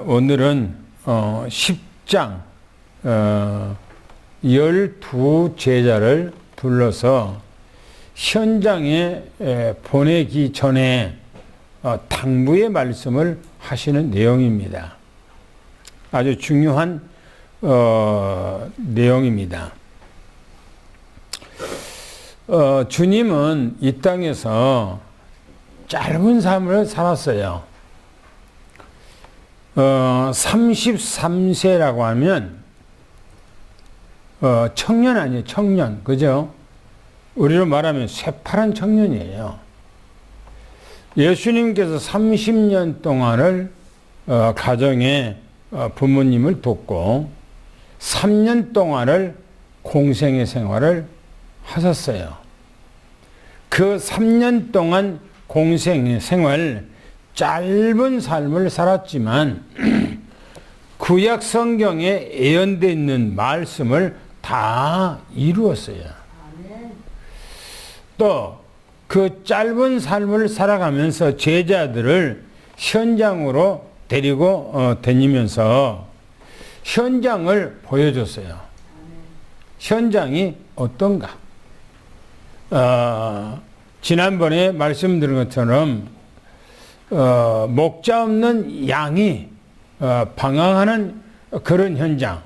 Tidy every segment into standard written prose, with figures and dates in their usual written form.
오늘은 10장 12제자를 불러서 현장에 보내기 전에 당부의 말씀을 하시는 내용입니다. 아주 중요한 내용입니다. 주님은 이 땅에서 짧은 삶을 살았어요. 33세라고 하면 청년 아니에요. 청년. 그죠? 우리로 말하면 새파란 청년이에요. 예수님께서 30년 동안을 가정에 부모님을 돕고 3년 동안을 공생의 생활을 하셨어요. 그 3년 동안 공생의 생활, 짧은 삶을 살았지만 구약 성경에 예언되어 있는 말씀을 다 이루었어요. 또 그 짧은 삶을 살아가면서 제자들을 현장으로 데리고 다니면서 현장을 보여줬어요. 현장이 어떤가? 지난번에 말씀드린 것처럼 목자 없는 양이 방황하는 그런 현장,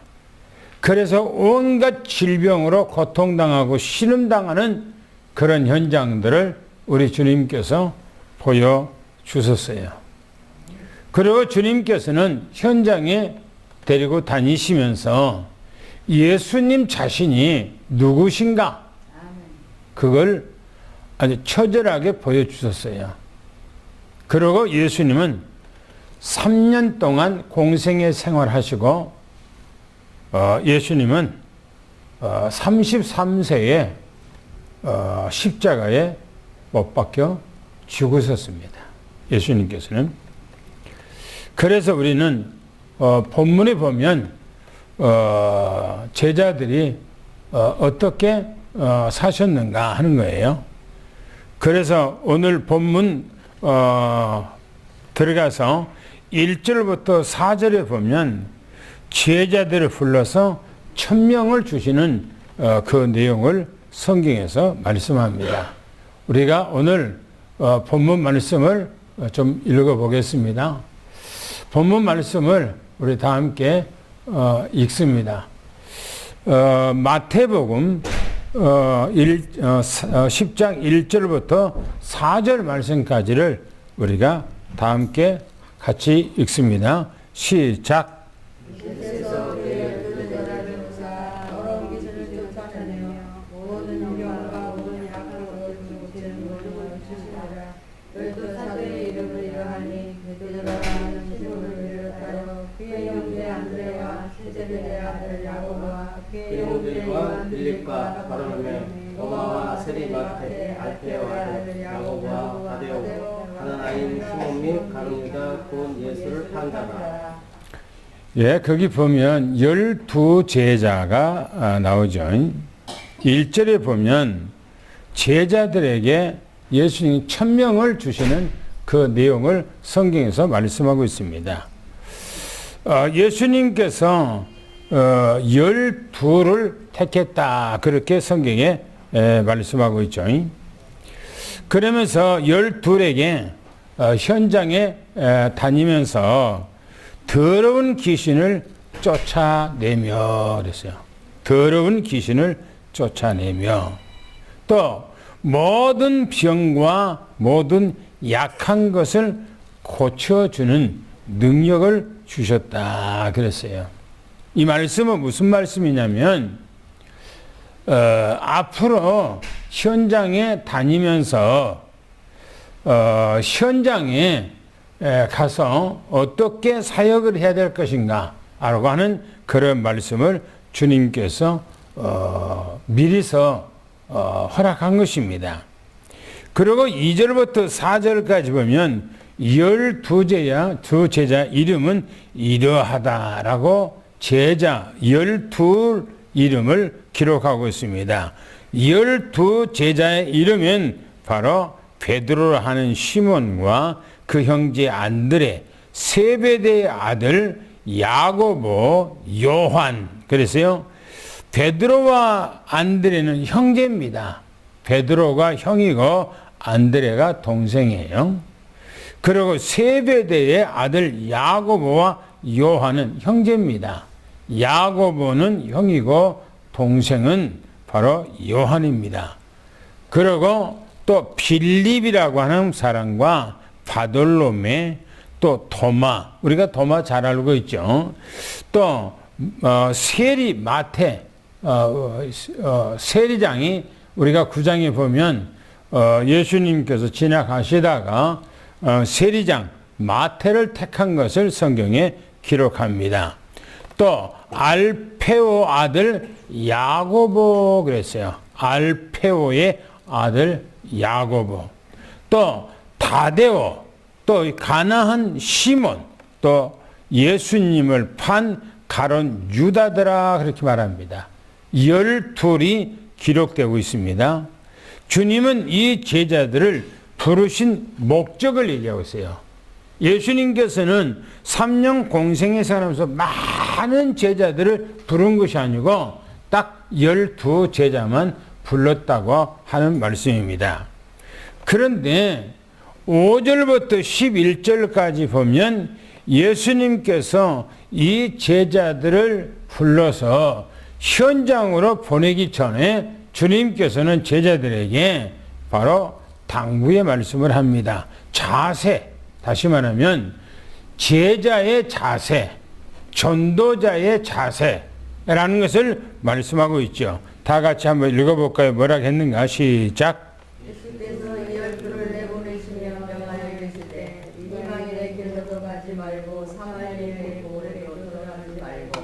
그래서 온갖 질병으로 고통당하고 신음당하는 그런 현장들을 우리 주님께서 보여주셨어요. 그리고 주님께서는 현장에 데리고 다니시면서 예수님 자신이 누구신가? 그걸 아주 처절하게 보여주셨어요. 그리고 예수님은 3년 동안 공생의 생활하시고 예수님은 33세에 십자가에 못 박혀 죽으셨습니다. 예수님께서는. 그래서 우리는 본문에 보면 제자들이 어떻게 사셨는가 하는 거예요. 그래서 오늘 본문 들어가서 1절부터 4절에 보면 제자들을 불러서 천명을 주시는 그 내용을 성경에서 말씀합니다. 우리가 오늘 본문 말씀을 좀 읽어보겠습니다. 본문 말씀을 우리 다 함께 읽습니다. 마태복음 10장 1절부터 4절 말씀까지를 우리가 다 함께 같이 읽습니다. 시작. 빌립과 바로메, 도마와 세리마테, 알페와 야고보와 다데오, 하나나인 시몬 및 가룟유다 곧 예수를 판자라. 예, 거기 보면 12제자가 나오죠. 1절에 보면 제자들에게 예수님이 천명을 주시는 그 내용을 성경에서 말씀하고 있습니다. 예수님께서 12를 택했다. 그렇게 성경에 말씀하고 있죠. 그러면서 12에게 현장에 다니면서 더러운 귀신을 쫓아내며 그랬어요. 더러운 귀신을 쫓아내며 또 모든 병과 모든 약한 것을 고쳐주는 능력을 주셨다. 그랬어요. 이 말씀은 무슨 말씀이냐면 앞으로 현장에 다니면서 현장에 가서 어떻게 사역을 해야 될 것인가 라고 하는 그런 말씀을 주님께서 미리서 허락한 것입니다. 그리고 2절부터 4절까지 보면 12제자 이름은 이러하다라고 제자 12 이름을 기록하고 있습니다. 12제자의 이름은 바로 베드로라 하는 시몬과 그 형제 안드레, 세베대의 아들 야고보, 요한. 그래서요, 베드로와 안드레는 형제입니다. 베드로가 형이고 안드레가 동생이에요. 그리고 세베대의 아들 야고보와 요한은 형제입니다. 야고보는 형이고 동생은 바로 요한입니다. 그리고 또 빌립이라고 하는 사람과 바돌로메, 또 도마, 우리가 도마 잘 알고 있죠. 또 세리 마태, 세리장이 우리가 9장에 보면 예수님께서 지나가시다가 세리장 마태를 택한 것을 성경에 기록합니다. 또 알페오 아들 야고보 그랬어요. 알페오의 아들 야고보. 또 다데오, 또 가나한 시몬, 또 예수님을 판 가론 유다더라 그렇게 말합니다. 12이 기록되고 있습니다. 주님은 이 제자들을 부르신 목적을 얘기하고 있어요. 예수님께서는 3년 공생에 살면서 많은 제자들을 부른 것이 아니고 딱 12제자만 불렀다고 하는 말씀입니다. 그런데 5절부터 11절까지 보면 예수님께서 이 제자들을 불러서 현장으로 보내기 전에 주님께서는 제자들에게 바로 당부의 말씀을 합니다. 자세, 다시 말하면 제자의 자세, 전도자의 자세라는 것을 말씀하고 있죠. 다 같이 한번 읽어볼까요? 뭐라 했는가? 시작. 예수께서 12를 내보내시며 명하여 계시되 이방인의 길로도 가지 말고 사마리아의 고래로 들어가지 말고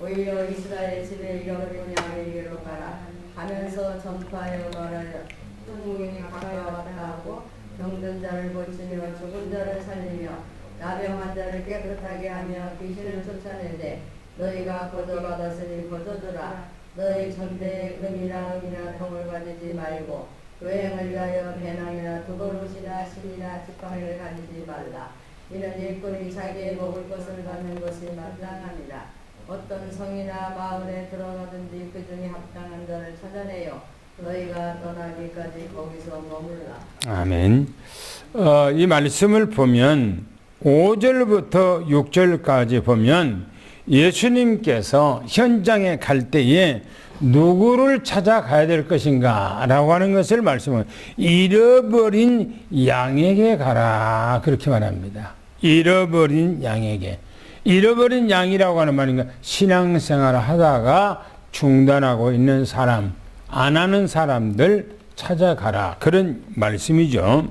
오히려 이스라엘 집에 잃어버린 양에게로 가라 하면서 전파하여 말하여 천국이 가까웠다 하고 병든 자를 고치며 죽은 자를 살리며 나병한 자를 깨끗하게 하며 귀신을 쫓아내되 너희가 거저받았으니 거저주라. 너희 전대에 금이나 은이나 동을 가지지 말고 여행을 위하여 배낭이나 두보릇이나 신이나 지팡이를 가지지 말라. 이는 일꾼이 자기의 먹을 것을 갖는 것이 마땅합니다. 어떤 성이나 마을에 들어가든지 그 중에 합당한 자를 찾아내요. 너희가 떠나기까지 거기서 머물라. 아멘. 이 말씀을 보면 5절부터 6절까지 보면 예수님께서 현장에 갈 때에 누구를 찾아가야 될 것인가 라고 하는 것을 말씀을 잃어버린 양에게 가라 그렇게 말합니다. 잃어버린 양에게. 잃어버린 양이라고 하는 말인가? 신앙생활을 하다가 중단하고 있는 사람, 안 하는 사람들 찾아가라 그런 말씀이죠.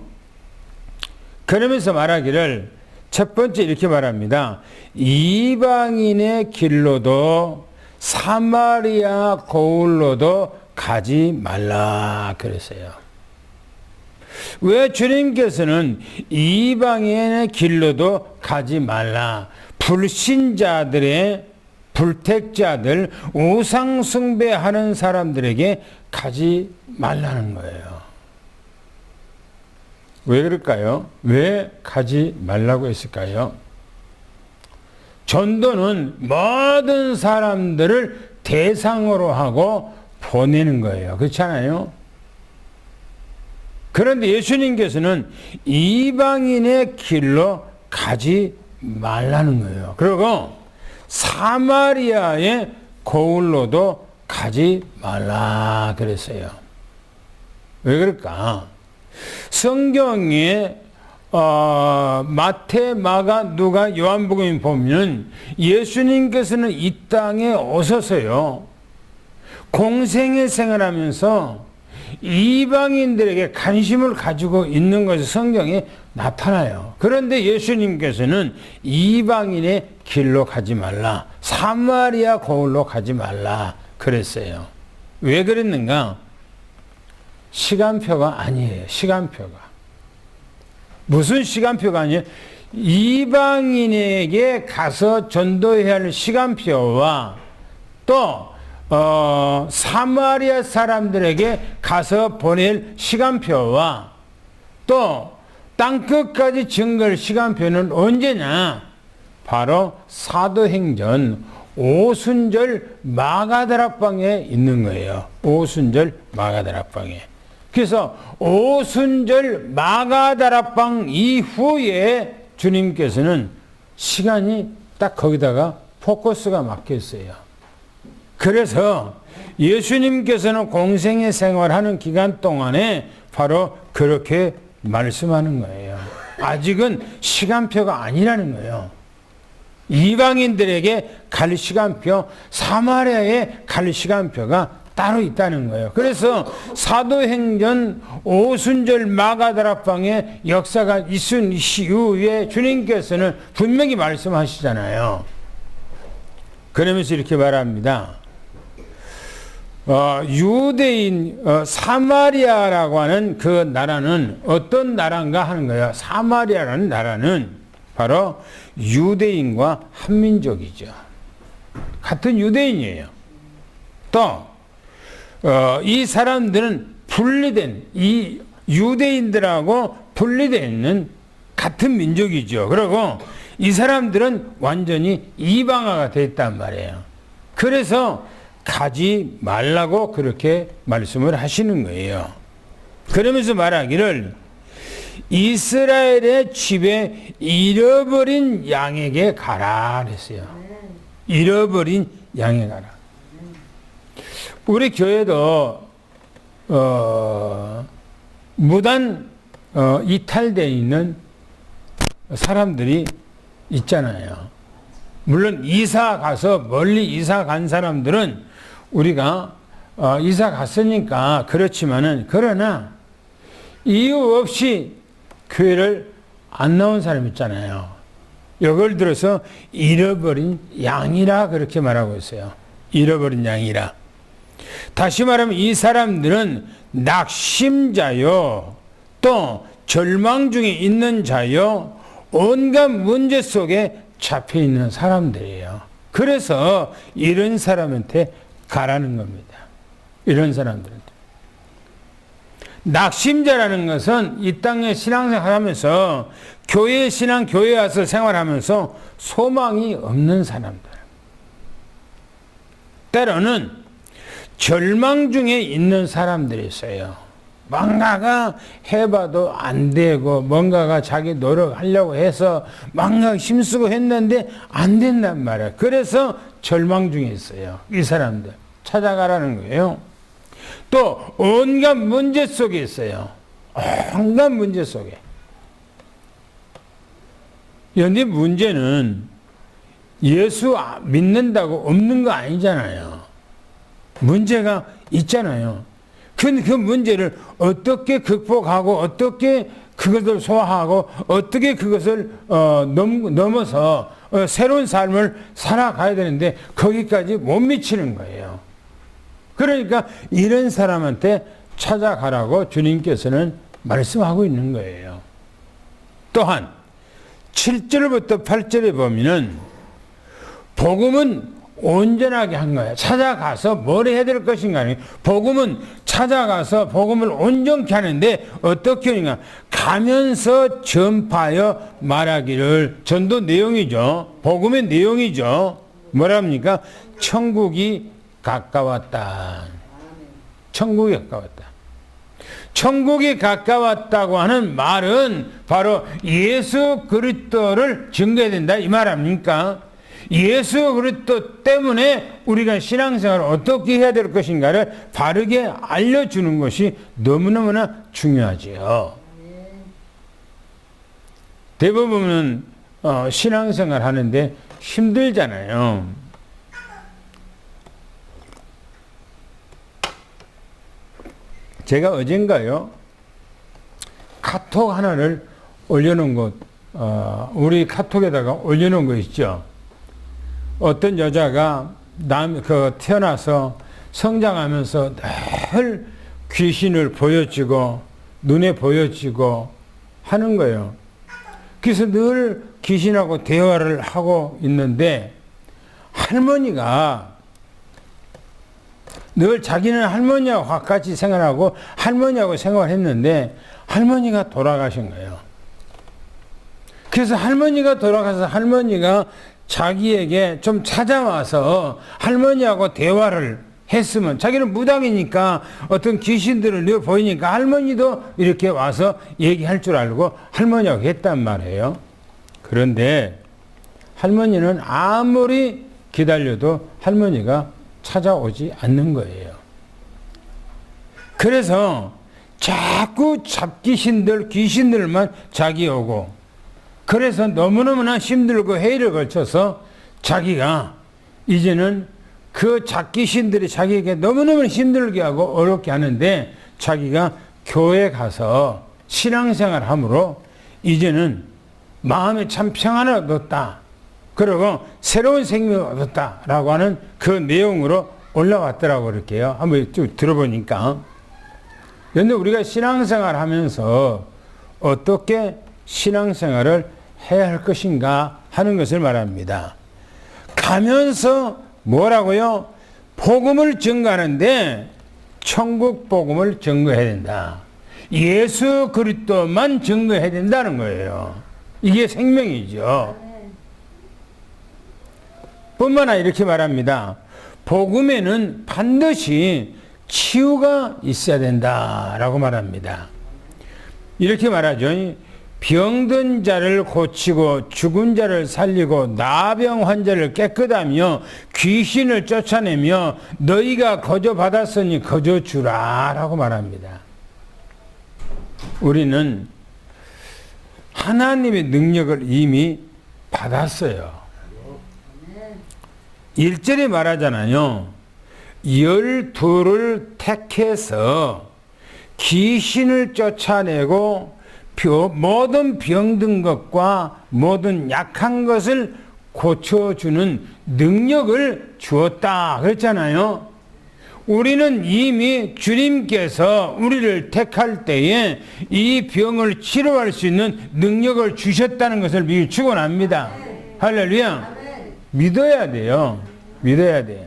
그러면서 말하기를 첫 번째 이렇게 말합니다. 이방인의 길로도 사마리아 고을로도 가지 말라 그랬어요. 왜 주님께서는 이방인의 길로도 가지 말라? 불신자들의 불택자들, 우상 숭배하는 사람들에게 가지 말라는 거예요. 왜 그럴까요? 왜 가지 말라고 했을까요? 전도는 모든 사람들을 대상으로 하고 보내는 거예요. 그렇지 않아요? 그런데 예수님께서는 이방인의 길로 가지 말라는 거예요. 그리고 사마리아의 고을로도 가지 말라 그랬어요. 왜 그럴까? 성경에 마태, 마가, 누가, 요한복음 보면 예수님께서는 이 땅에 오셔서요 공생의 생활하면서 이방인들에게 관심을 가지고 있는 것이 성경에 나타나요. 그런데 예수님께서는 이방인의 길로 가지 말라, 사마리아 고을로 가지 말라 그랬어요. 왜 그랬는가? 시간표가 아니에요. 시간표가. 무슨 시간표가 아니에요? 이방인에게 가서 전도해야 할 시간표와 또 사마리아 사람들에게 가서 보낼 시간표와 또 땅끝까지 증거할 시간표는 언제냐? 바로 사도행전 오순절 마가다락방에 있는 거예요. 오순절 마가다락방에. 그래서 오순절 마가다락방 이후에 주님께서는 시간이 딱 거기다가 포커스가 막혀 있어요. 그래서 예수님께서는 공생의 생활하는 기간 동안에 바로 그렇게 말씀하는 거예요. 아직은 시간표가 아니라는 거예요. 이방인들에게 갈 시간표, 사마리아에 갈 시간표가 따로 있다는 거예요. 그래서 사도행전 오순절 마가다락방의 역사가 있은 이후에 주님께서는 분명히 말씀하시잖아요. 그러면서 이렇게 말합니다. 유대인 사마리아라고 하는 그 나라는 어떤 나라인가 하는 거예요. 사마리아라는 나라는 바로 유대인과 한민족이죠. 같은 유대인이에요. 또 이 사람들은 분리된, 이 유대인들하고 분리되어 있는 같은 민족이죠. 그리고 이 사람들은 완전히 이방화가 되어 있단 말이에요. 그래서 가지 말라고 그렇게 말씀을 하시는 거예요. 그러면서 말하기를 이스라엘의 집에 잃어버린 양에게 가라 그랬어요. 잃어버린 양에 가라. 우리 교회도 무단 이탈되어 있는 사람들이 있잖아요. 물론 이사 가서 멀리 이사 간 사람들은 우리가 이사 갔으니까 그렇지만은, 그러나 이유 없이 교회를 안 나온 사람 있잖아요. 이걸 들어서 잃어버린 양이라 그렇게 말하고 있어요. 잃어버린 양이라. 다시 말하면 이 사람들은 낙심자요, 또 절망 중에 있는 자요, 온갖 문제 속에 잡혀 있는 사람들이에요. 그래서 이런 사람한테 가라는 겁니다. 이런 사람들한테. 낙심자라는 것은 이 땅에 신앙생활 하면서 교회 신앙, 교회 와서 생활하면서 소망이 없는 사람들. 때로는 절망 중에 있는 사람들이 있어요. 뭔가가 해봐도 안 되고, 뭔가가 자기 노력하려고 해서 뭔가 힘쓰고 했는데 안 된단 말이에요. 그래서 절망 중에 있어요. 이 사람들. 찾아가라는 거예요. 또 온갖 문제 속에 있어요. 온갖 문제 속에. 그런데 문제는 예수 믿는다고 없는 거 아니잖아요. 문제가 있잖아요. 그 문제를 어떻게 극복하고, 어떻게 그것을 소화하고, 어떻게 그것을 넘어서 새로운 삶을 살아가야 되는데 거기까지 못 미치는 거예요. 그러니까 이런 사람한테 찾아가라고 주님께서는 말씀하고 있는 거예요. 또한 7절부터 8절에 보면은 복음은 온전하게 한 거예요. 찾아가서 뭘 해야 될 것인가. 복음은 찾아가서 복음을 온전케 하는데 어떻게 하는가. 가면서 전파하여 말하기를. 전도 내용이죠. 복음의 내용이죠. 뭐랍니까? 천국이 가까웠다. 천국이 가까웠다. 천국이 가까웠다고 하는 말은 바로 예수 그리스도를 증거해야 된다 이 말 아닙니까? 예수 그리스도 때문에 우리가 신앙생활을 어떻게 해야 될 것인가를 바르게 알려주는 것이 너무너무나 중요하지요. 대부분은 신앙생활 하는데 힘들잖아요. 제가 어젠가요, 카톡 하나를 올려놓은 것, 우리 카톡에다가 올려놓은 거 있죠. 어떤 여자가 태어나서 성장하면서 늘 귀신을 보여지고 눈에 보여지고 하는 거예요. 그래서 늘 귀신하고 대화를 하고 있는데 할머니가 늘 자기는 할머니하고 같이 생활하고 할머니하고 생활했는데 할머니가 돌아가신 거예요. 그래서 할머니가 돌아가서 할머니가 자기에게 좀 찾아와서 할머니하고 대화를 했으면, 자기는 무당이니까 어떤 귀신들을 늘 보이니까 할머니도 이렇게 와서 얘기할 줄 알고 할머니하고 했단 말이에요. 그런데 할머니는 아무리 기다려도 할머니가 찾아오지 않는 거예요. 그래서 자꾸 잡귀신들, 귀신들만 자기 오고, 그래서 너무너무나 힘들고 회의를 걸쳐서 자기가 이제는 그 잡귀신들이 자기에게 너무너무 힘들게 하고 어렵게 하는데, 자기가 교회 가서 신앙생활 함으로 이제는 마음에 참 평안을 얻었다. 그리고 새로운 생명을 얻었다라고 하는 그 내용으로 올라왔더라고 그럴게요. 한번 쭉 들어보니까. 그런데 우리가 신앙생활 하면서 어떻게 신앙생활을 해야 할 것인가 하는 것을 말합니다. 가면서 뭐라고요? 복음을 증거하는데 천국 복음을 증거해야 된다. 예수 그리스도만 증거해야 된다는 거예요. 이게 생명이죠. 뿐만 아니라 이렇게 말합니다. 복음에는 반드시 치유가 있어야 된다라고 말합니다. 이렇게 말하죠. 병든 자를 고치고 죽은 자를 살리고 나병 환자를 깨끗하며 귀신을 쫓아내며 너희가 거저 받았으니 거저 주라 라고 말합니다. 우리는 하나님의 능력을 이미 받았어요. 1절에 말하잖아요. 12를 택해서 귀신을 쫓아내고 모든 병든 것과 모든 약한 것을 고쳐주는 능력을 주었다 그랬잖아요. 우리는 이미 주님께서 우리를 택할 때에 이 병을 치료할 수 있는 능력을 주셨다는 것을 미리 축원합니다. 할렐루야. 믿어야 돼요. 믿어야 돼요.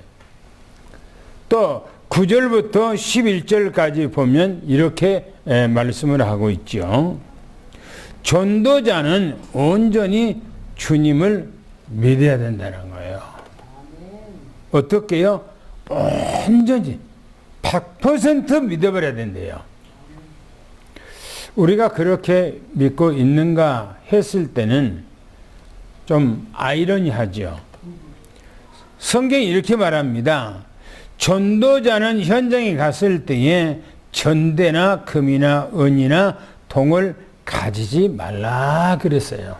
또 9절부터 11절까지 보면 이렇게 말씀을 하고 있죠. 전도자는 온전히 주님을 믿어야 된다는 거예요. 어떻게요? 온전히 100% 믿어버려야 된대요. 우리가 그렇게 믿고 있는가 했을 때는 좀 아이러니하죠. 성경이 이렇게 말합니다. 전도자는 현장에 갔을 때에 전대나 금이나 은이나 동을 가지지 말라 그랬어요.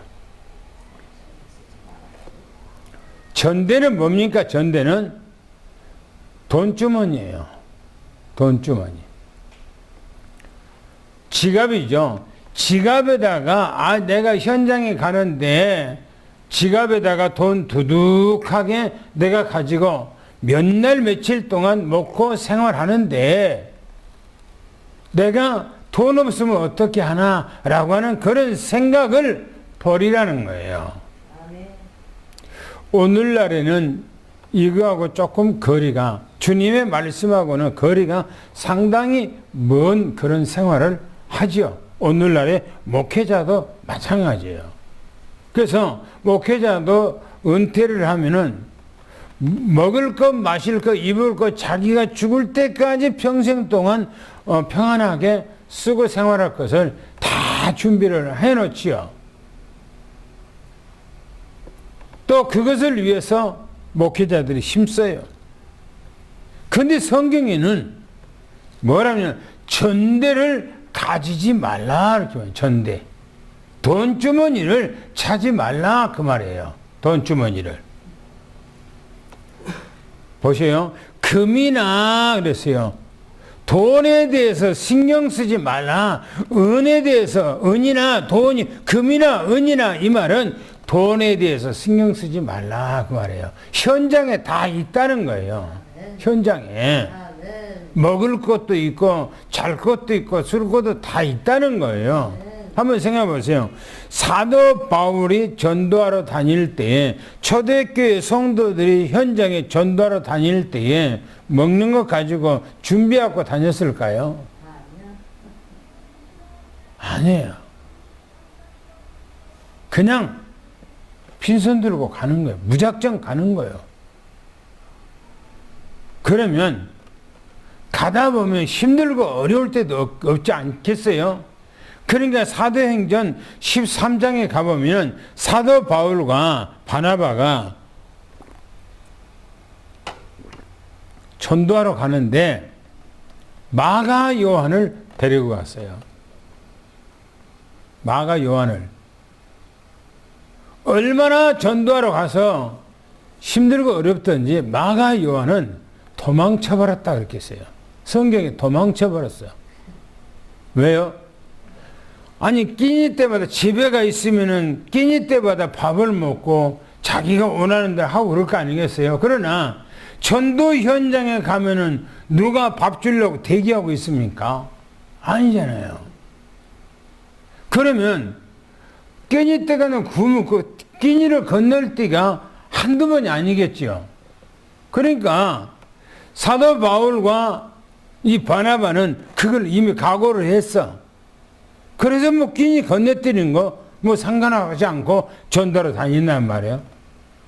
전대는 뭡니까? 전대는 돈주머니예요. 돈주머니. 지갑이죠. 지갑에다가 내가 현장에 가는데 지갑에다가 돈 두둑하게 내가 가지고 몇 날 며칠 동안 먹고 생활하는데 내가 돈 없으면 어떻게 하나라고 하는 그런 생각을 버리라는 거예요. 오늘날에는 이거하고 조금 거리가, 주님의 말씀하고는 거리가 상당히 먼 그런 생활을 하죠. 오늘날의 목회자도 마찬가지예요. 그래서 목회자도 은퇴를 하면은 먹을 것, 마실 것, 입을 것 자기가 죽을 때까지 평생 동안 평안하게 쓰고 생활할 것을 다 준비를 해놓지요. 또 그것을 위해서 목회자들이 힘써요. 그런데 성경에는 뭐라면 전대를 가지지 말라 이렇게 말해요. 전대. 돈주머니를 차지 말라 그 말이에요. 돈주머니를. 보세요. 금이나 그랬어요. 돈에 대해서 신경 쓰지 말라. 은에 대해서, 은이나 돈이, 금이나 은이나 이 말은 돈에 대해서 신경 쓰지 말라 그 말이에요. 현장에 다 있다는 거예요. 현장에. 먹을 것도 있고 잘 것도 있고 술 것도 다 있다는 거예요. 한번 생각해 보세요. 사도 바울이 전도하러 다닐 때에, 초대교회 성도들이 현장에 전도하러 다닐 때에 먹는 거 가지고 준비하고 다녔을까요? 아니에요. 그냥 빈손 들고 가는 거예요. 무작정 가는 거예요. 그러면 가다 보면 힘들고 어려울 때도 없지 않겠어요? 그러니까 사도행전 13장에 가보면 사도 바울과 바나바가 전도하러 가는데 마가 요한을 데리고 갔어요. 마가 요한을. 얼마나 전도하러 가서 힘들고 어렵던지 마가 요한은 도망쳐버렸다 그렇게 했어요. 성경에 도망쳐버렸어요. 왜요? 아니 끼니 때마다 집에 가 있으면은 끼니 때마다 밥을 먹고 자기가 원하는 대로 하고 그럴 거 아니겠어요? 그러나 전도 현장에 가면은 누가 밥 주려고 대기하고 있습니까? 아니잖아요. 그러면 끼니 때가는 그 끼니를 건널 때가 한두 번이 아니겠지요. 그러니까 사도 바울과 이 바나바는 그걸 이미 각오를 했어. 그래서 뭐 끼니 건너뛰는 거 뭐 상관하지 않고 전도로 다닌단 말이에요.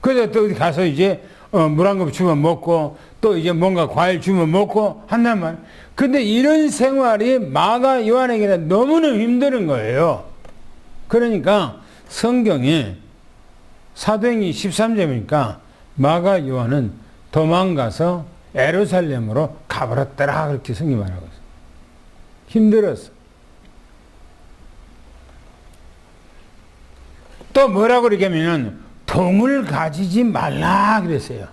그래서 또 어디 가서 이제 물 한 컵 주면 먹고 또 이제 뭔가 과일 주면 먹고 한단 말이에요. 근데 이런 생활이 마가 요한에게는 너무너무 힘든 거예요. 그러니까 성경에 사도행전 13절이니까 마가 요한은 도망가서 예루살렘으로 가버렸더라 그렇게 성경이 말하고 있어요. 힘들었어. 또 뭐라고 그렇게 하면은 동을 가지지 말라 그랬어요.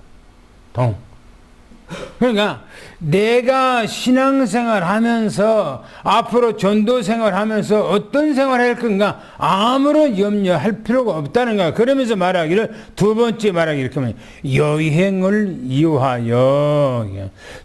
동. 그러니까 내가 신앙생활 하면서 앞으로 전도 생활 하면서 어떤 생활을 할 건가 아무런 염려할 필요가 없다는 거야. 그러면서 말하기를 두 번째 말하기를 이렇게 하면 여행을 이유하여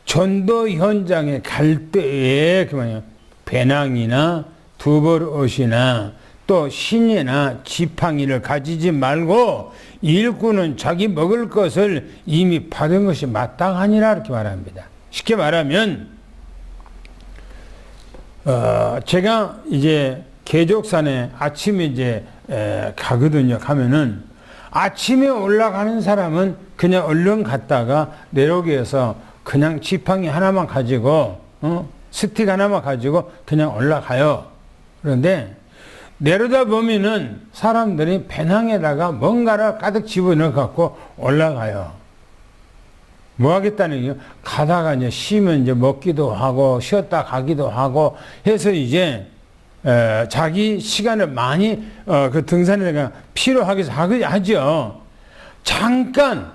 전도 현장에 갈 때에 그만요. 배낭이나 두벌옷이나 또 신이나 지팡이를 가지지 말고 일꾼은 자기 먹을 것을 이미 받은 것이 마땅하니라 이렇게 말합니다. 쉽게 말하면 제가 이제 계족산에 아침에 이제 가거든요. 가면은 아침에 올라가는 사람은 그냥 얼른 갔다가 내려오기 위해서 그냥 지팡이 하나만 가지고 스틱 하나만 가지고 그냥 올라가요. 그런데 내려다 보면은 사람들이 배낭에다가 뭔가를 가득 집어넣어 갖고 올라가요. 뭐 하겠다는 거예요? 가다가 이제 쉬면 이제 먹기도 하고 쉬었다 가기도 하고 해서 이제 자기 시간을 많이 그 등산에다가 필요하게 하죠. 잠깐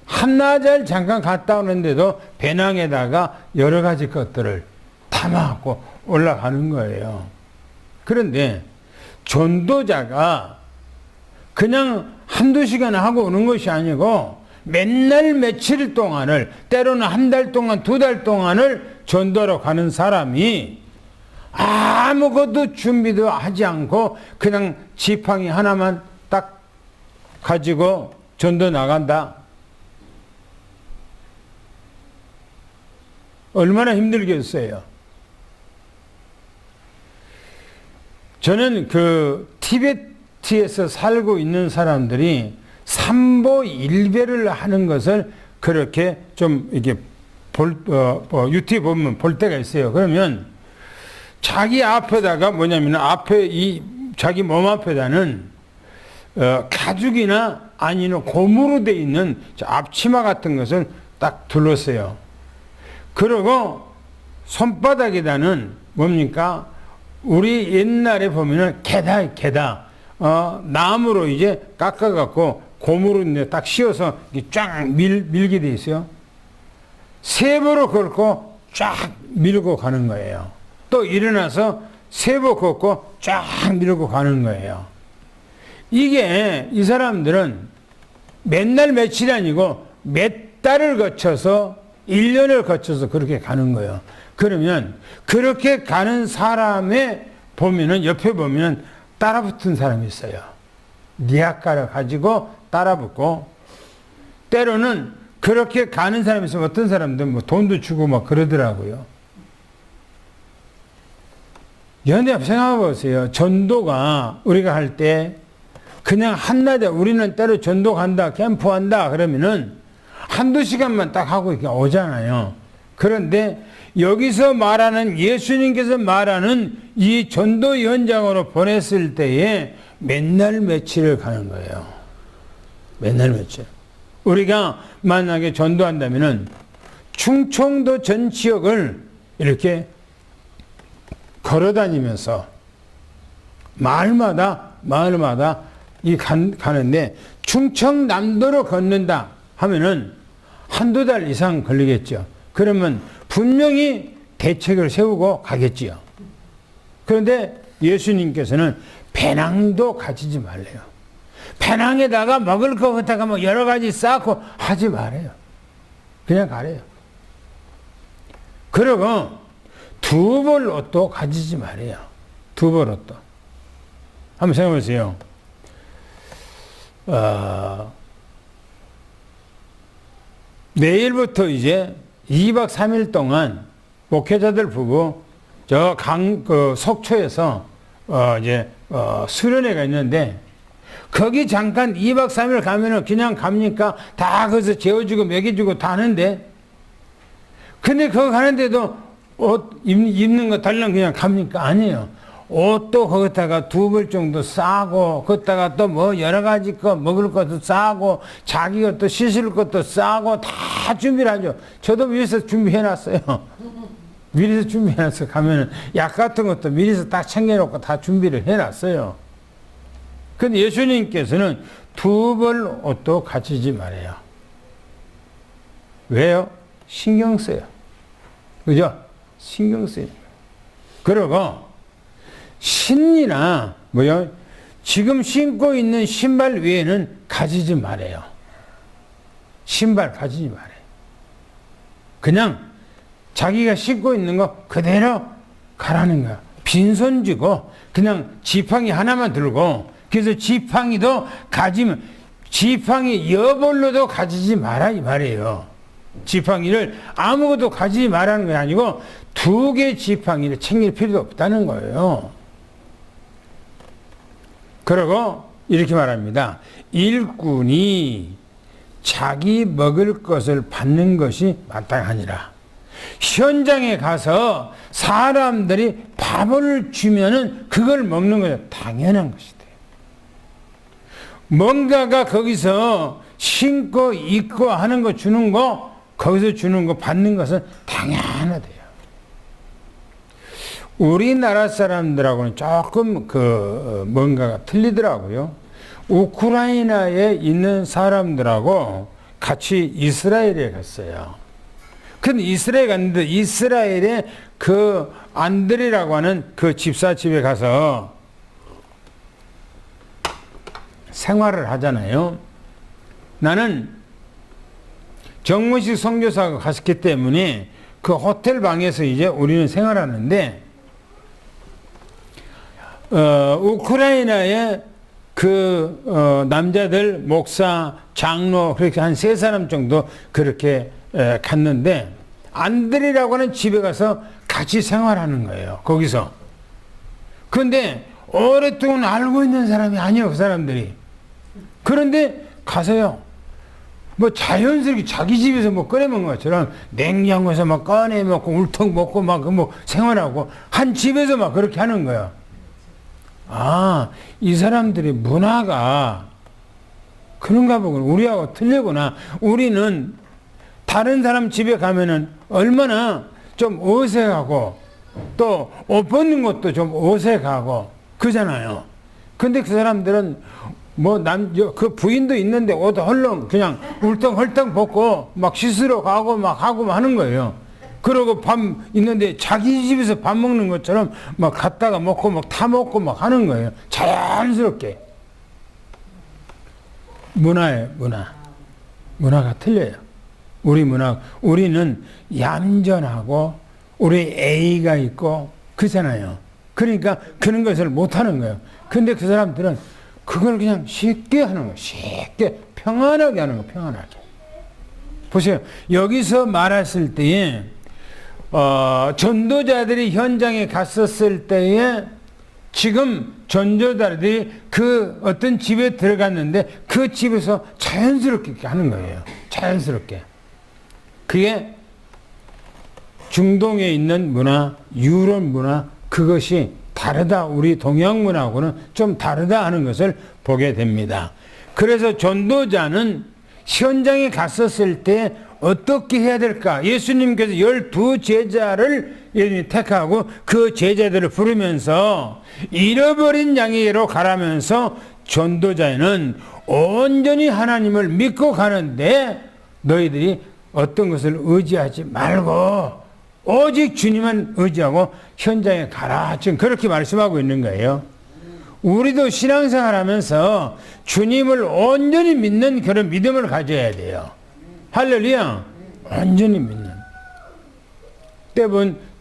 한나절 잠깐 갔다 오는데도 배낭에다가 여러 가지 것들을 담아갖고 올라가는 거예요. 그런데 전도자가 그냥 한두 시간 하고 오는 것이 아니고 맨날 며칠 동안을 때로는 한 달 동안 두 달 동안을 전도하러 가는 사람이 아무것도 준비도 하지 않고 그냥 지팡이 하나만 딱 가지고 전도 나간다. 얼마나 힘들겠어요. 저는 그 티베트에서 살고 있는 사람들이 삼보 일배를 하는 것을 그렇게 좀 이게 유튜브 보면 볼 때가 있어요. 그러면 자기 앞에다가 뭐냐면 앞에 이 자기 몸 앞에다는 가죽이나 아니면 고무로 돼 있는 앞치마 같은 것을 딱 둘렀어요. 그리고 손바닥에다는 뭡니까? 우리 옛날에 보면은 게다. 나무로 이제 깎아갖고 고무로 이제 딱 씌워서 쫙 밀게 돼 있어요. 세보로 걷고 쫙 밀고 가는 거예요. 또 일어나서 세보 걷고 쫙 밀고 가는 거예요. 이게 이 사람들은 맨날 며칠이 아니고 몇 달을 거쳐서 1년을 거쳐서 그렇게 가는 거예요. 그러면 그렇게 가는 사람의 보면은 옆에 보면 따라붙은 사람이 있어요. 니아까를 가지고 따라붙고 때로는 그렇게 가는 사람이 있으면 어떤 사람들은 뭐 돈도 주고 막 그러더라고요. 연대 생각해 보세요. 전도가 우리가 할 때 그냥 한낮에 우리는 때로 전도 간다, 캠프 한다 그러면은 한두 시간만 딱 하고 이렇게 오잖아요. 그런데 여기서 말하는 예수님께서 말하는 이 전도 현장으로 보냈을 때에 맨날 며칠을 가는 거예요. 맨날 며칠. 우리가 만약에 전도한다면은 충청도 전 지역을 이렇게 걸어다니면서 마을마다 가는데 충청남도로 걷는다 하면은 한두 달 이상 걸리겠죠. 그러면 분명히 대책을 세우고 가겠지요. 그런데 예수님께서는 배낭도 가지지 말래요. 배낭에다가 먹을 거 갖다가 뭐 여러 가지 쌓고 하지 말아요. 그냥 가래요. 그리고 두벌 옷도 가지지 말아요. 두벌 옷도. 한번 생각해 보세요. 내일부터 이제 2박 3일 동안 목회자들 부부 속초에서 수련회가 있는데 거기 잠깐 2박 3일 가면은 그냥 갑니까? 다 거기서 재워주고 먹여주고 다 하는데 근데 거기 가는데도 옷 입는 거 달랑 그냥 갑니까? 아니에요. 옷도 거기다가 두 벌 정도 싸고 거기다가 또 뭐 여러 가지 거 먹을 것도 싸고 자기 것도 씻을 것도 싸고 다 준비를 하죠. 저도 미리서 준비해놨어요. 미리서 준비해놨어. 가면은 약 같은 것도 미리서 딱 챙겨놓고 다 준비를 해놨어요. 근데 예수님께서는 두 벌 옷도 가지지 말아요. 왜요? 신경 써요. 그죠? 신경 써요. 그리고 신이나 지금 신고 있는 신발 외에는 가지지 말아요. 신발 가지지 말아요. 그냥 자기가 신고 있는 거 그대로 가라는 거야. 빈손 쥐고 그냥 지팡이 하나만 들고 그래서 지팡이도 가지면 지팡이 여벌로도 가지지 마라 이 말이에요. 지팡이를 아무것도 가지지 말라는 게 아니고 두 개 지팡이를 챙길 필요도 없다는 거예요. 그리고 이렇게 말합니다. 일꾼이 자기 먹을 것을 받는 것이 마땅하니라. 현장에 가서 사람들이 밥을 주면은 그걸 먹는 것이 당연한 것이다. 뭔가가 거기서 신고 입고 하는 거 주는 거 거기서 주는 거 받는 것은 당연하대요. 우리나라 사람들하고는 조금 뭔가가 틀리더라고요. 우크라이나에 있는 사람들하고 같이 이스라엘에 갔어요. 근데 이스라엘에 갔는데 이스라엘에 그 안드레라고 하는 그 집사 집에 가서 생활을 하잖아요. 나는 정문식 선교사가 갔기 때문에 그 호텔 방에서 이제 우리는 생활하는데 우크라이나의 남자들 목사 장로 그렇게 한 3사람 정도 그렇게 갔는데 안드레라고 하는 집에 가서 같이 생활하는 거예요. 거기서. 그런데 오랫동안 알고 있는 사람이 아니에요. 그 사람들이. 그런데 가서요. 뭐 자연스럽게 자기 집에서 뭐 꺼내 먹는 것처럼 냉장고에서 막 꺼내 먹고 울통 먹고 막 뭐 생활하고 한 집에서 막 그렇게 하는 거야. 아, 이 사람들의 문화가 그런가 보구나. 우리하고 틀리구나. 우리는 다른 사람 집에 가면은 얼마나 좀 어색하고 또 옷 벗는 것도 좀 어색하고 그잖아요. 근데 그 사람들은 그 부인도 있는데 옷 헐렁 그냥 울덩헐덩 벗고 막 씻으러 가고 막 하고 하는 거예요. 그러고 밥 있는데 자기 집에서 밥 먹는 것처럼 막 갖다가 먹고 막 타 먹고 막 하는 거예요. 자연스럽게. 문화가 틀려요. 우리는 얌전하고 우리 애가 있고 그잖아요. 그러니까 그런 것을 못 하는 거예요. 근데 그 사람들은 그걸 그냥 쉽게 하는 거예요. 쉽게 평안하게 하는 거예요. 평안하게. 보세요. 여기서 말했을 때에 전도자들이 현장에 갔었을 때에 지금 전도자들이 그 어떤 집에 들어갔는데 그 집에서 자연스럽게 하는 거예요. 자연스럽게. 그게 중동에 있는 문화, 유럽 문화, 그것이 다르다. 우리 동양 문화하고는 좀 다르다 하는 것을 보게 됩니다. 그래서 전도자는 현장에 갔었을 때 어떻게 해야 될까? 예수님께서 12제자를 택하고 그 제자들을 부르면서 잃어버린 양에게로 가라면서 전도자는 온전히 하나님을 믿고 가는데 너희들이 어떤 것을 의지하지 말고 오직 주님만 의지하고 현장에 가라. 지금 그렇게 말씀하고 있는 거예요. 우리도 신앙생활 하면서 주님을 온전히 믿는 그런 믿음을 가져야 돼요. 할렐루야. 온전히 믿는.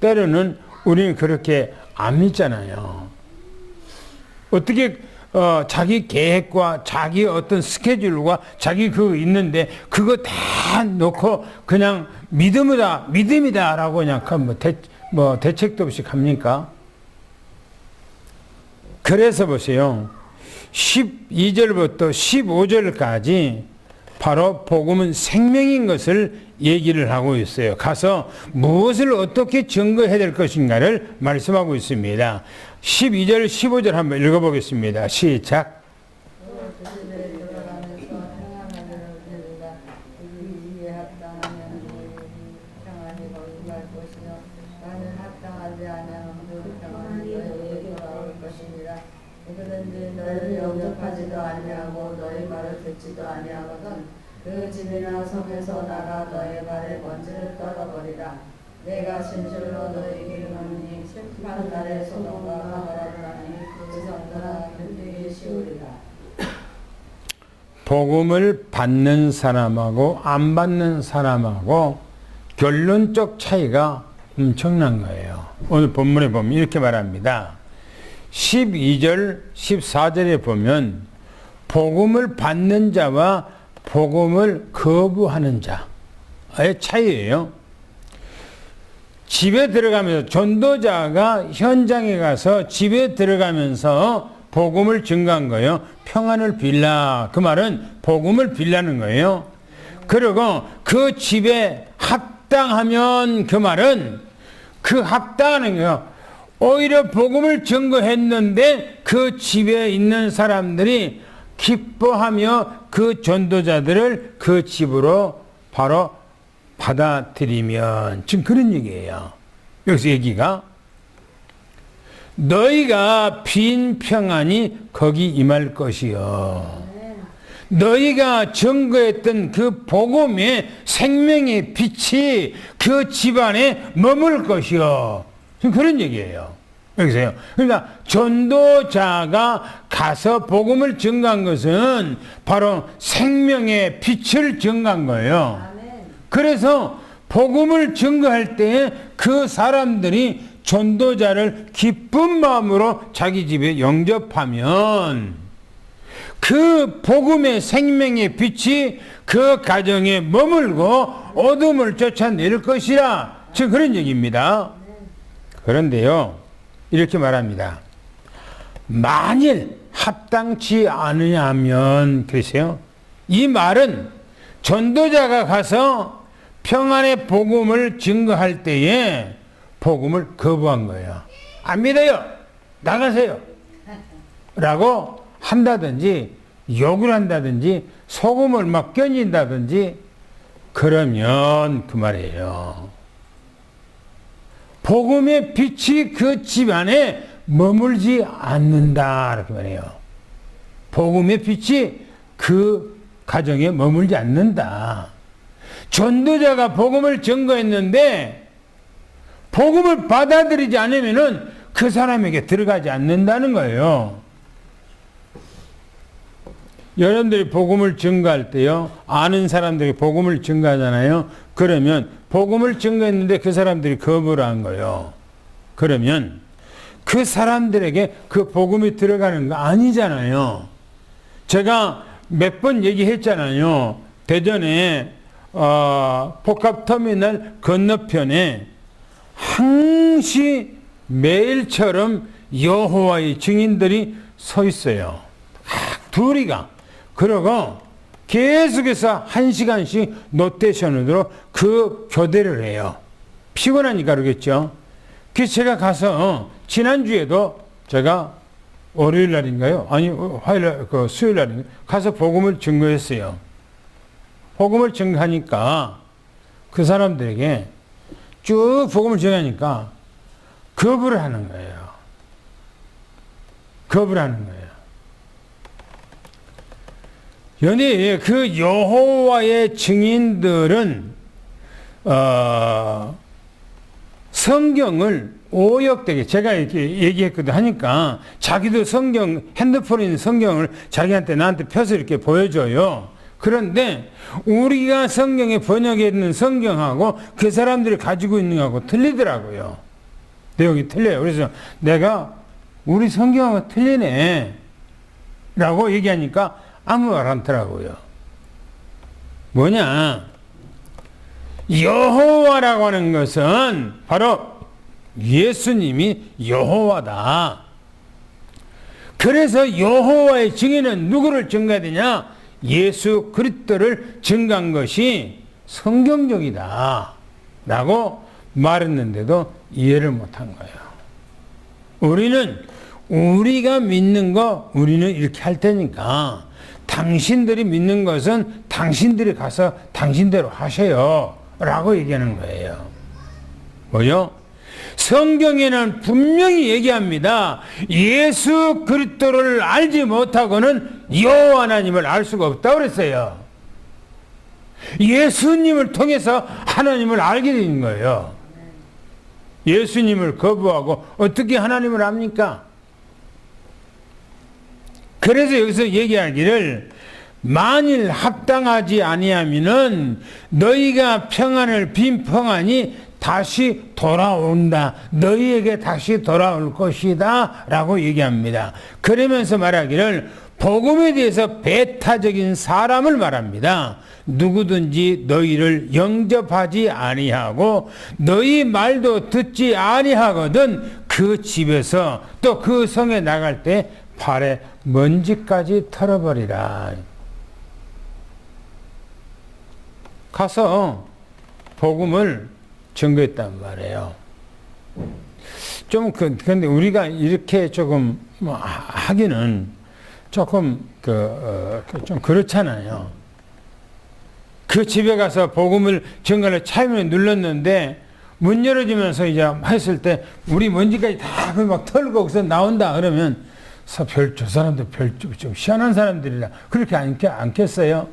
때로는 우리는 그렇게 안 믿잖아요. 어떻게 자기 계획과 자기 어떤 스케줄과 자기 그거 있는데 그거 다 놓고 그냥 믿음이다 라고 그냥 대책도 없이 갑니까? 그래서 보세요. 12절부터 15절까지 바로 복음은 생명인 것을 얘기를 하고 있어요. 가서 무엇을 어떻게 증거해야 될 것인가를 말씀하고 있습니다. 12절, 15절 한번 읽어보겠습니다. 시작. 너희를 영접하지도 아니하고 너희 말을 듣지도 아니하거든 그 집이나 성에서 나가 너희 발에 먼지를 떨어버리라. 내가 진실로 너희에게 이르노니 심판 날에 소돔과 고모라라니 그 성도나 견디기 쉬우리라. 복음을 받는 사람하고 안 받는 사람하고 결론적 차이가 엄청난 거예요. 오늘 본문에 보면 이렇게 말합니다. 12절, 14절에 보면 복음을 받는 자와 복음을 거부하는 자의 차이예요. 집에 들어가면서 전도자가 현장에 가서 집에 들어가면서 복음을 증거한 거예요. 평안을 빌라. 그 말은 복음을 빌라는 거예요. 그리고 그 집에 합당하면 그 말은 그 합당하는 거예요. 오히려 복음을 증거했는데 그 집에 있는 사람들이 기뻐하며 그 전도자들을 그 집으로 바로 받아들이면 지금 그런 얘기예요. 여기서 얘기가 너희가 빈 평안이 거기 임할 것이요. 너희가 증거했던 그 복음의 생명의 빛이 그 집안에 머물 것이요. 지금 그런 얘기예요. 여기서요. 그러니까 전도자가 가서 복음을 증거한 것은 바로 생명의 빛을 증거한 거예요. 그래서 복음을 증거할 때 그 사람들이 전도자를 기쁜 마음으로 자기 집에 영접하면 그 복음의 생명의 빛이 그 가정에 머물고 어둠을 쫓아낼 것이라. 지금 그런 얘기입니다. 그런데요, 이렇게 말합니다. 만일 합당치 않으냐면, 그러세요. 이 말은 전도자가 가서 평안의 복음을 증거할 때에 복음을 거부한 거예요. 안 믿어요. 나가세요. 라고 한다든지 욕을 한다든지 소금을 막 견진다든지 그러면 그 말이에요. 복음의 빛이 그 집안에 머물지 않는다. 이렇게 말해요. 복음의 빛이 그 가정에 머물지 않는다. 전도자가 복음을 증거했는데 복음을 받아들이지 않으면은 그 사람에게 들어가지 않는다는 거예요. 여러분들이 복음을 증거할 때요, 아는 사람들이 복음을 증거하잖아요. 그러면 복음을 증거했는데 그 사람들이 거부를 한 거예요. 그러면 그 사람들에게 그 복음이 들어가는 거 아니잖아요. 제가 몇 번 얘기했잖아요. 대전에 복합터미널 건너편에 항시 매일처럼 여호와의 증인들이 서 있어요. 둘이가. 그러고 계속해서 1시간씩 노테이션으로 그 교대를 해요. 피곤하니까 그러겠죠. 그래서 제가 가서 지난주에도 제가 월요일 날인가요? 아니 화요일 날, 수요일 날인가요? 가서 복음을 증거했어요. 복음을 증거하니까 그 사람들에게 쭉 복음을 증거하니까 겁을 하는 거예요. 겁을 하는 거예요. 연히 그 여호와의 증인들은 성경을 오역되게 제가 이렇게 얘기했거든 하니까 자기도 성경 핸드폰에 있는 성경을 자기한테 나한테 펴서 이렇게 보여줘요. 그런데 우리가 성경에 번역해 있는 성경하고 그 사람들이 가지고 있는 거하고 틀리더라고요. 내용이 틀려요. 그래서 내가 우리 성경하고 틀리네 라고 얘기하니까 아무 말 안 하더라고요. 뭐냐? 여호와라고 하는 것은 바로 예수님이 여호와다. 그래서 여호와의 증인은 누구를 증거해야 되냐? 예수 그리스도를 증거한 것이 성경적이다 라고 말했는데도 이해를 못한 거예요. 우리는 우리가 믿는 거 우리는 이렇게 할 테니까 당신들이 믿는 것은 당신들이 가서 당신대로 하세요 라고 얘기하는 거예요. 뭐요? 성경에는 분명히 얘기합니다. 예수 그리스도를 알지 못하고는 여호와 하나님을 알 수가 없다고 그랬어요. 예수님을 통해서 하나님을 알게 되는 거예요. 예수님을 거부하고 어떻게 하나님을 압니까? 그래서 여기서 얘기하기를 만일 합당하지 아니하면은 너희가 평안을 빈 평안이 다시 돌아온다. 너희에게 다시 돌아올 것이다 라고 얘기합니다. 그러면서 말하기를 복음에 대해서 배타적인 사람을 말합니다. 누구든지 너희를 영접하지 아니하고 너희 말도 듣지 아니하거든 그 집에서 또 그 성에 나갈 때 발에 먼지까지 털어버리라. 가서 복음을 증거했단 말이에요. 좀 근데 우리가 이렇게 조금 하기는 조금 좀 그렇잖아요. 그 집에 가서 복음을 증거를 차임을 눌렀는데 문 열어주면서 이제 했을 때 우리 먼지까지 다 막 털고 거기서 나온다 그러면 저 사람들 좀 희한한 사람들이라 그렇게 않겠어요?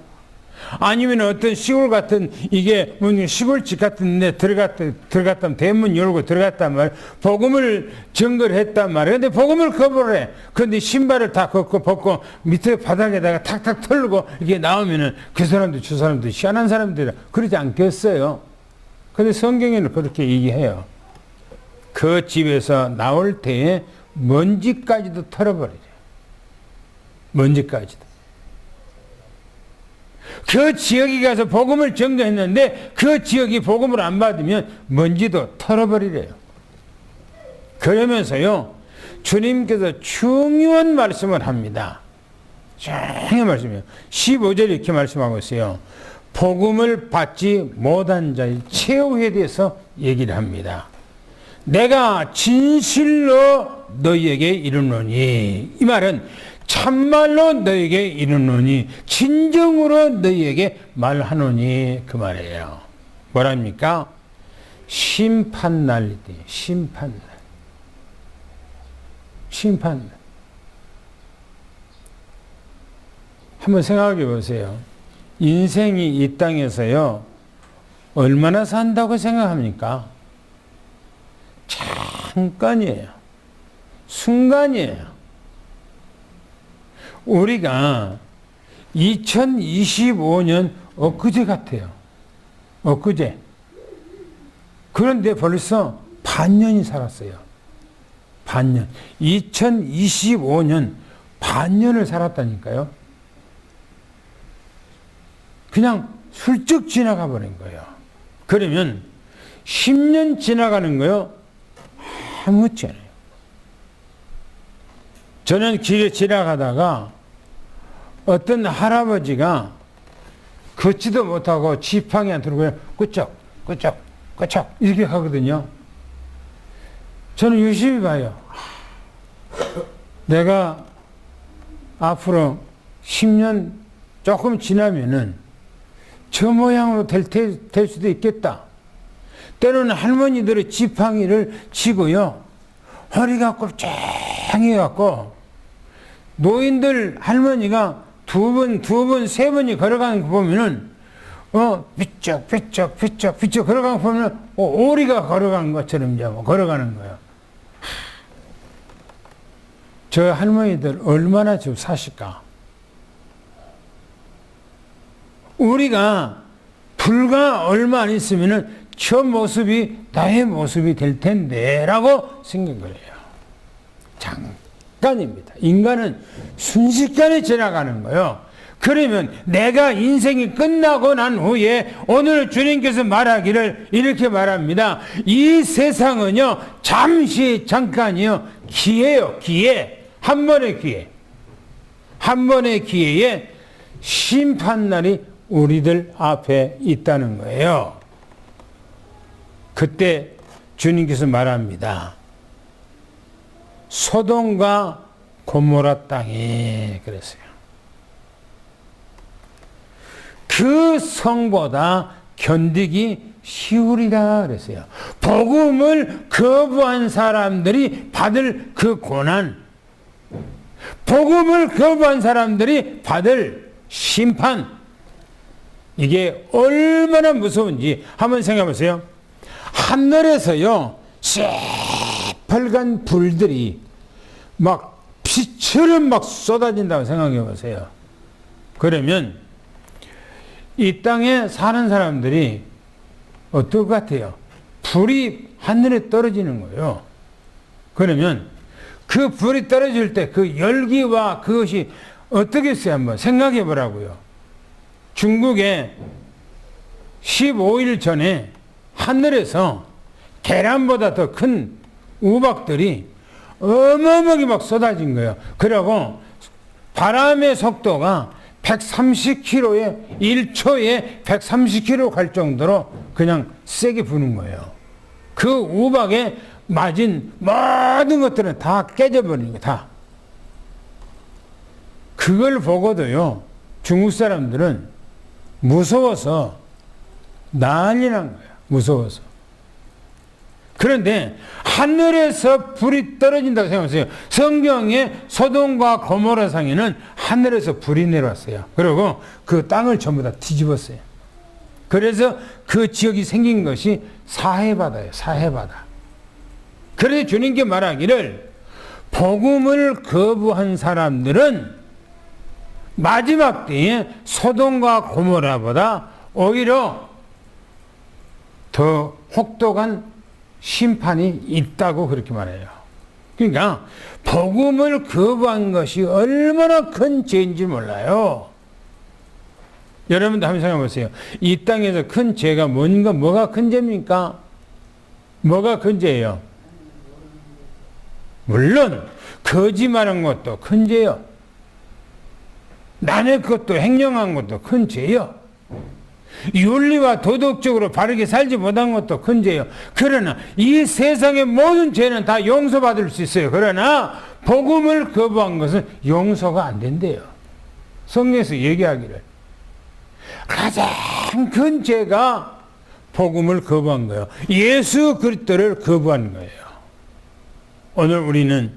아니면 어떤 시골 같은 이게 시골집 같은 데 들어갔다면 대문 열고 들어갔단 말이에요. 복음을 증거를 했단 말이에요. 근데 복음을 거부를 해. 근데 신발을 다 벗고 밑에 바닥에다가 탁탁 털고 이게 나오면은 그 사람들 저 사람들 희한한 사람들이라 그러지 않겠어요? 근데 성경에는 그렇게 얘기해요. 그 집에서 나올 때에 먼지까지도 털어버리죠. 먼지까지도. 그 지역에 가서 복음을 전거했는데 그 지역이 복음을 안 받으면 먼지도 털어버리래요. 그러면서요 주님께서 중요한 말씀을 합니다. 중요한 말씀이에요. 15절에 이렇게 말씀하고 있어요. 복음을 받지 못한 자의 최후에 대해서 얘기를 합니다. 내가 진실로 너희에게 이르노니, 이 말은 참말로 너희에게 이르노니 진정으로 너희에게 말하노니 그 말이에요. 뭐랍니까? 심판날이 돼. 심판날. 한번 생각해 보세요. 인생이 이 땅에서요 얼마나 산다고 생각합니까? 잠깐이에요. 순간이에요. 우리가 2025년 엊그제 같아요. 엊그제. 그런데 벌써 반년이 살았어요. 반년. 2025년 반년을 살았다니까요. 그냥 슬쩍 지나가 버린 거예요. 그러면 10년 지나가는 거요? 아무렇지 않아요. 저는 길에 지나가다가 어떤 할아버지가 걷지도 못하고 지팡이 안 들고 그냥 꾸쩍 꾸쩍 꾸쩍 이렇게 하거든요. 저는 유심히 봐요. 내가 앞으로 10년 조금 지나면은 저 모양으로 될 수도 있겠다. 때로는 할머니들의 지팡이를 쥐고요, 허리가 꼴짱해갖고 노인들 할머니가 두 번, 세 번이 걸어가는 거 보면은 삐쩍 걸어가는 거 보면 오리가 걸어간 것처럼 이제 걸어가는 거예요. 저 할머니들 얼마나 좀 사실까? 우리가 불과 얼마 안 있으면은 저 모습이 나의 모습이 될 텐데 라고 생각을 해요. 잠깐입니다. 인간은 순식간에 지나가는 거예요. 그러면 내가 인생이 끝나고 난 후에 오늘 주님께서 말하기를 이렇게 말합니다. 이 세상은요, 잠깐이요, 기회요, 기회. 한 번의 기회. 한 번의 기회에 심판날이 우리들 앞에 있다는 거예요. 그때 주님께서 말합니다. 소돔과 고모라 땅에 그랬어요. 그 성보다 견디기 쉬우리라 그랬어요. 복음을 거부한 사람들이 받을 그 고난, 복음을 거부한 사람들이 받을 심판, 이게 얼마나 무서운지 한번 생각해 보세요. 하늘에서요, 새빨간 불들이 막 피처럼 막 쏟아진다고 생각해 보세요. 그러면 이 땅에 사는 사람들이 어떨 것 같아요? 불이 하늘에 떨어지는 거예요. 그러면 그 불이 떨어질 때 그 열기와 그것이 어떻겠어요? 한번 생각해 보라고요. 중국에 15일 전에 하늘에서 계란보다 더 큰 우박들이 어마어마하게 막 쏟아진 거예요. 그리고 바람의 속도가 130km에 1초에 130km 갈 정도로 그냥 세게 부는 거예요. 그 우박에 맞은 모든 것들은 다 깨져버리는 거예요. 다. 그걸 보고도요, 중국 사람들은 무서워서 난리 난 거예요. 무서워서. 그런데 하늘에서 불이 떨어진다고 생각하세요. 성경에 소돔과 고모라 상에는 하늘에서 불이 내려왔어요. 그리고 그 땅을 전부 다 뒤집었어요. 그래서 그 지역이 생긴 것이 사해바다예요. 사해바다. 그래서 주님께 말하기를 복음을 거부한 사람들은 마지막 때에 소돔과 고모라보다 오히려 더 혹독한 심판이 있다고 그렇게 말해요. 그러니까 복음을 거부한 것이 얼마나 큰 죄인지 몰라요. 여러분도 한번 생각해 보세요. 이 땅에서 큰 죄가 뭐가 큰 죄입니까? 뭐가 큰 죄예요? 물론 거짓말한 것도 큰 죄요. 남의 것도 횡령한 것도 큰 죄요. 윤리와 도덕적으로 바르게 살지 못한 것도 큰 죄요. 그러나 이 세상의 모든 죄는 다 용서받을 수 있어요. 그러나 복음을 거부한 것은 용서가 안 된대요. 성경에서 얘기하기를 가장 큰 죄가 복음을 거부한 거예요. 예수 그리스도를 거부한 거예요. 오늘 우리는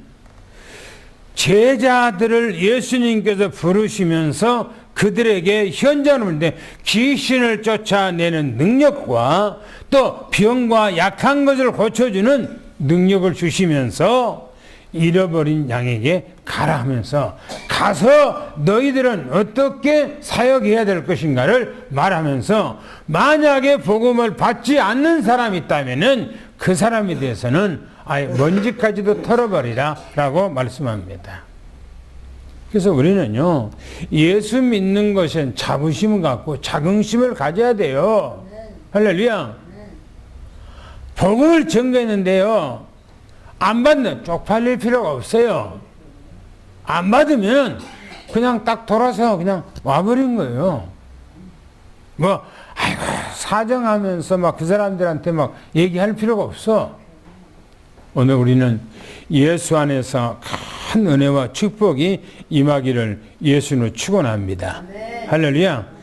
제자들을 예수님께서 부르시면서 그들에게 현장을 귀신을 쫓아내는 능력과 또 병과 약한 것을 고쳐주는 능력을 주시면서 잃어버린 양에게 가라 하면서 가서 너희들은 어떻게 사역해야 될 것인가를 말하면서 만약에 복음을 받지 않는 사람이 있다면은 그 사람에 대해서는 아예 먼지까지도 털어버리라 라고 말씀합니다. 그래서 우리는요, 예수 믿는 것은 자부심을 갖고 자긍심을 가져야 돼요. 할렐루야. 복음을 전거했는데요, 안 받는 쪽팔릴 필요가 없어요. 안 받으면 그냥 딱 돌아서 그냥 와버린 거예요. 뭐 아이고 사정하면서 막 그 사람들한테 막 얘기할 필요가 없어. 오늘 우리는 예수 안에서 큰 은혜와 축복이 임하기를 예수로 축원합니다. 할렐루야.